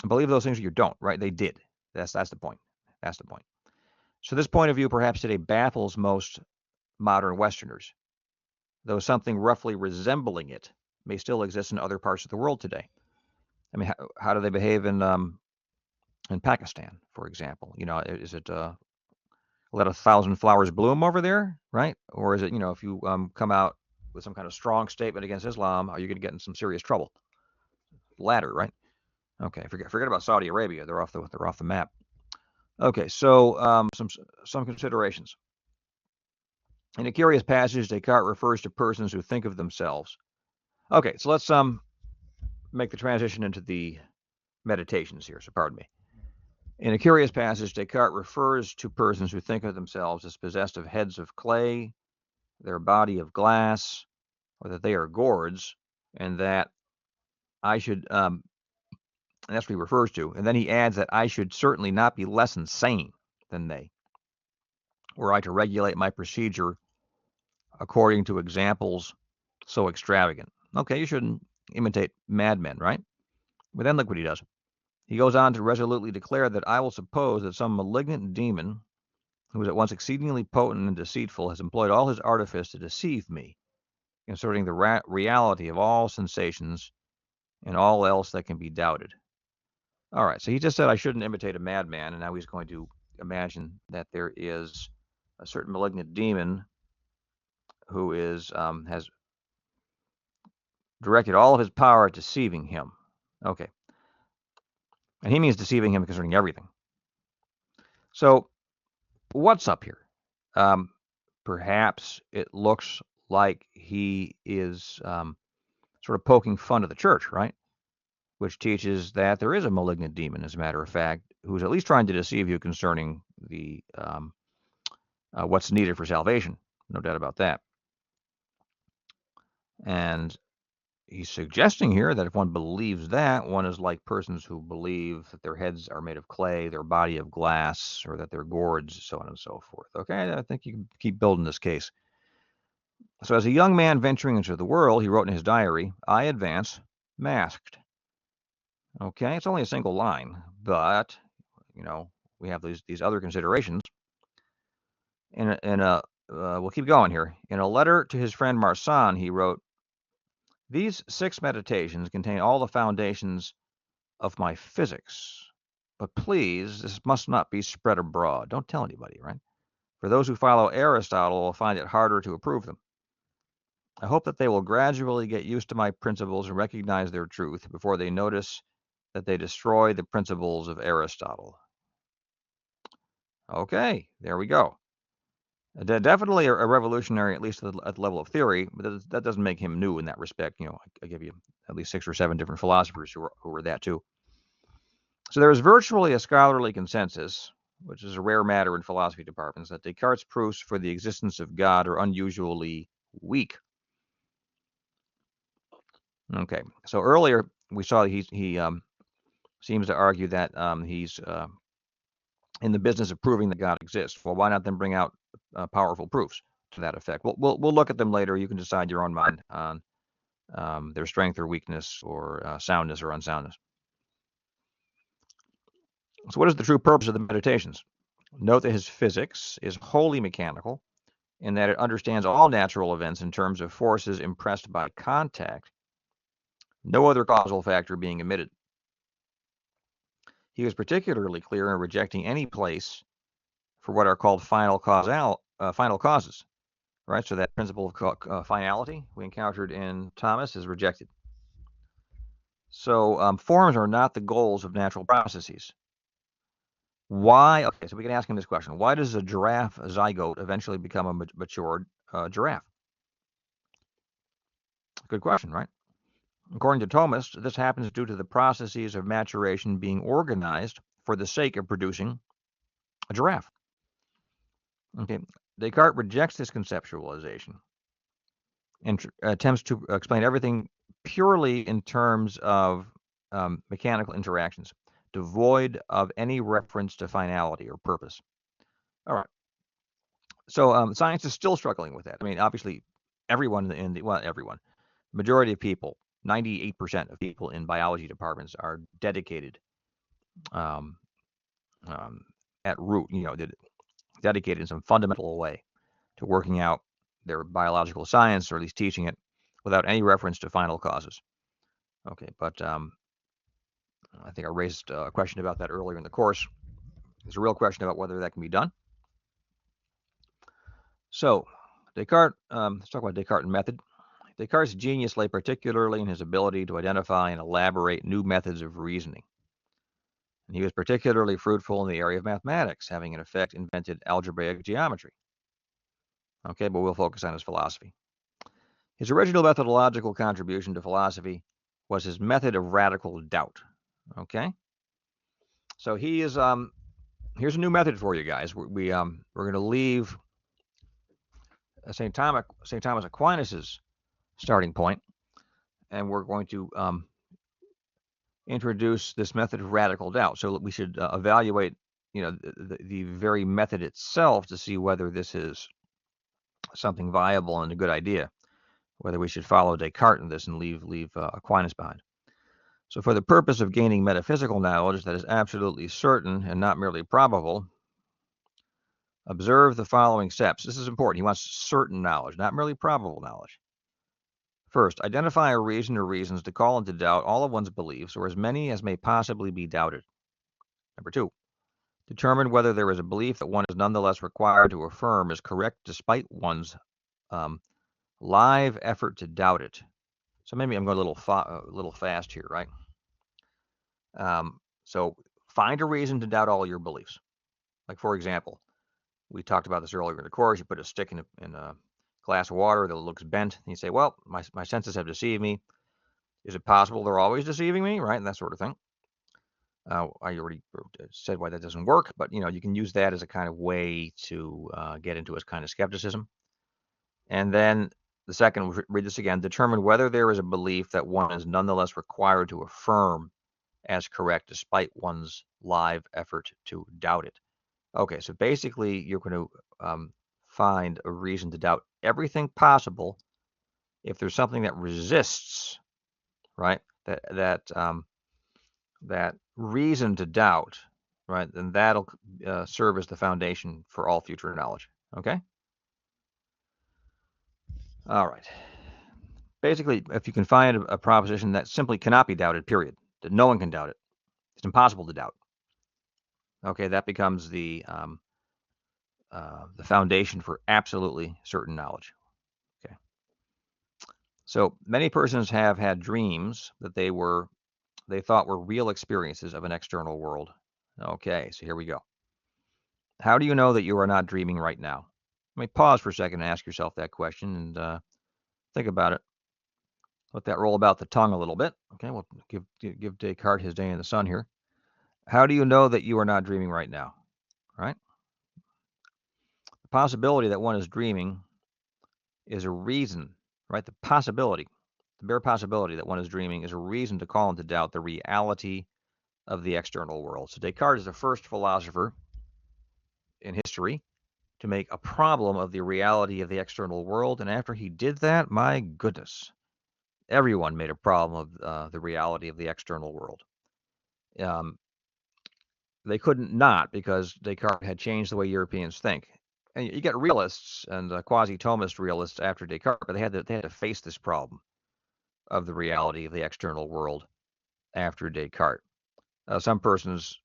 believe those things or you don't, right? They did. That's the point. That's the point. So this point of view perhaps today baffles most modern Westerners, though something roughly resembling it may still exist in other parts of the world today. I mean, how do they behave in Pakistan, for example? Is it let 1,000 flowers bloom over there, right? Or is it, if you come out with some kind of strong statement against Islam, are you going to get in some serious trouble? Latter, right? Okay, forget about Saudi Arabia. They're off the map. Okay, so some considerations. In a curious passage, Descartes refers to persons who think of themselves. Okay, so let's make the transition into the meditations here. So pardon me. In a curious passage, Descartes refers to persons who think of themselves as possessed of heads of clay, their body of glass, or that they are gourds, and that I should, and that's what he refers to. And then he adds that I should certainly not be less insane than they, were I to regulate my procedure according to examples so extravagant. Okay, you shouldn't imitate madmen, right? But then look what he does. He goes on to resolutely declare that I will suppose that some malignant demon, who is at once exceedingly potent and deceitful, has employed all his artifice to deceive me concerning the reality of all sensations and all else that can be doubted. All right, so he just said I shouldn't imitate a madman, and now he's going to imagine that there is a certain malignant demon who has directed all of his power at deceiving him. Okay. And he means deceiving him concerning everything. So what's up here? Perhaps it looks like he is sort of poking fun at the church, right? Which teaches that there is a malignant demon, as a matter of fact, who's at least trying to deceive you concerning the what's needed for salvation. No doubt about that. And he's suggesting here that if one believes that, one is like persons who believe that their heads are made of clay, their body of glass, or that they're gourds, so on and so forth. Okay, I think you can keep building this case. So as a young man venturing into the world, he wrote in his diary, I advance masked. Okay, it's only a single line, but, we have these other considerations. We'll keep going here. In a letter to his friend Marsan, he wrote, these 6 meditations contain all the foundations of my physics. But please, this must not be spread abroad. Don't tell anybody, right? For those who follow Aristotle will find it harder to approve them. I hope that they will gradually get used to my principles and recognize their truth before they notice that they destroy the principles of Aristotle. Okay, there we go. Definitely a revolutionary, at least at the level of theory, but that doesn't make him new in that respect. I give you at least 6 or 7 different philosophers who were that too. So there is virtually a scholarly consensus, which is a rare matter in philosophy departments, that Descartes' proofs for the existence of God are unusually weak. Okay, so earlier we saw he seems to argue that he's in the business of proving that God exists. Well, why not then bring out powerful proofs to that effect? We'll look at them later. You can decide your own mind on their strength or weakness, or soundness or unsoundness. So what is the true purpose of the meditations? Note that his physics is wholly mechanical, in that it understands all natural events in terms of forces impressed by contact, no other causal factor being omitted. He was particularly clear in rejecting any place for what are called final causes, right? So that principle of finality we encountered in Thomas is rejected. So forms are not the goals of natural processes. Why? Okay, so we can ask him this question. Why does a giraffe zygote eventually become a matured giraffe? Good question, right? According to Thomas, this happens due to the processes of maturation being organized for the sake of producing a giraffe. Okay, Descartes rejects this conceptualization and attempts to explain everything purely in terms of mechanical interactions, devoid of any reference to finality or purpose. All right. So science is still struggling with that. I mean, obviously, everyone everyone, majority of people, 98% of people in biology departments are dedicated um, at root, dedicated in some fundamental way to working out their biological science, or at least teaching it, without any reference to final causes. Okay, but I think I raised a question about that earlier in the course. There's a real question about whether that can be done. So Descartes, let's talk about Descartes and method. Descartes' genius lay particularly in his ability to identify and elaborate new methods of reasoning. And he was particularly fruitful in the area of mathematics, having in effect invented algebraic geometry. Okay, but we'll focus on his philosophy. His original methodological contribution to philosophy was his method of radical doubt. Okay, so he is here's a new method for you guys. We're going to leave St. Thomas Aquinas's starting point, and we're going to introduce this method of radical doubt. So we should evaluate, the very method itself to see whether this is something viable and a good idea, whether we should follow Descartes in this and leave Aquinas behind. So for the purpose of gaining metaphysical knowledge that is absolutely certain and not merely probable, observe the following steps. This is important. He wants certain knowledge, not merely probable knowledge. First, identify a reason or reasons to call into doubt all of one's beliefs, or as many as may possibly be doubted. Number two, determine whether there is a belief that one is nonetheless required to affirm is correct despite one's live effort to doubt it. So maybe I'm going a little fast here, right? So find a reason to doubt all your beliefs. Like, for example, we talked about this earlier in the course. You put a stick in a glass of water that looks bent, and you say, well, my senses have deceived me. Is it possible they're always deceiving me, right? And that sort of thing. I already said why that doesn't work, but you can use that as a kind of way to get into a kind of skepticism. And then the second, read this again, determine whether there is a belief that one is nonetheless required to affirm as correct despite one's live effort to doubt it. Okay, so basically you're going to find a reason to doubt everything possible. If there's something that resists, right, that reason to doubt, right, then that'll serve as the foundation for all future knowledge. Okay? All right. Basically, if you can find a proposition that simply cannot be doubted, period, that no one can doubt it, it's impossible to doubt. Okay, that becomes the foundation for absolutely certain knowledge. Okay. So many persons have had dreams that they thought were real experiences of an external world. Okay, so here we go. How do you know that you are not dreaming right now? Let me pause for a second and ask yourself that question and think about it. Let that roll about the tongue a little bit. Okay, we'll give Descartes his day in the sun here. How do you know that you are not dreaming right now? Right? The possibility that one is dreaming is a reason, right? The possibility the bare possibility that one is dreaming is a reason to call into doubt the reality of the external world. So Descartes is the first philosopher in history to make a problem of the reality of the external world. And after he did that, my goodness, everyone made a problem of the reality of the external world. They couldn't not, because Descartes had changed the way Europeans think. And you get realists and quasi-Thomist realists after Descartes, but they had to face this problem of the reality of the external world after Descartes. Some persons,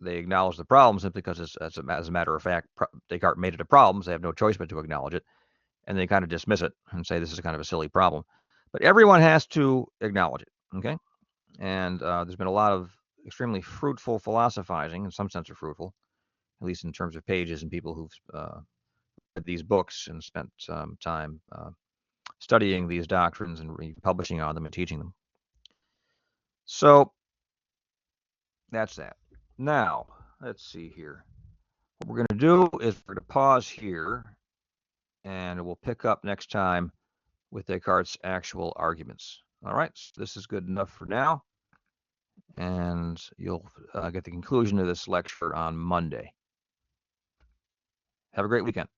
they acknowledge the problem simply because, as a matter of fact, Descartes made it a problem, so they have no choice but to acknowledge it, and they kind of dismiss it and say this is kind of a silly problem. But everyone has to acknowledge it, okay? And there's been a lot of extremely fruitful philosophizing, in some sense of fruitful, at least in terms of pages, and people who've read these books and spent some time studying these doctrines and publishing on them and teaching them. So that's that. Now, let's see here. What we're going to do is we're going to pause here, and we'll pick up next time with Descartes' actual arguments. All right, so this is good enough for now, and you'll get the conclusion of this lecture on Monday. Have a great weekend.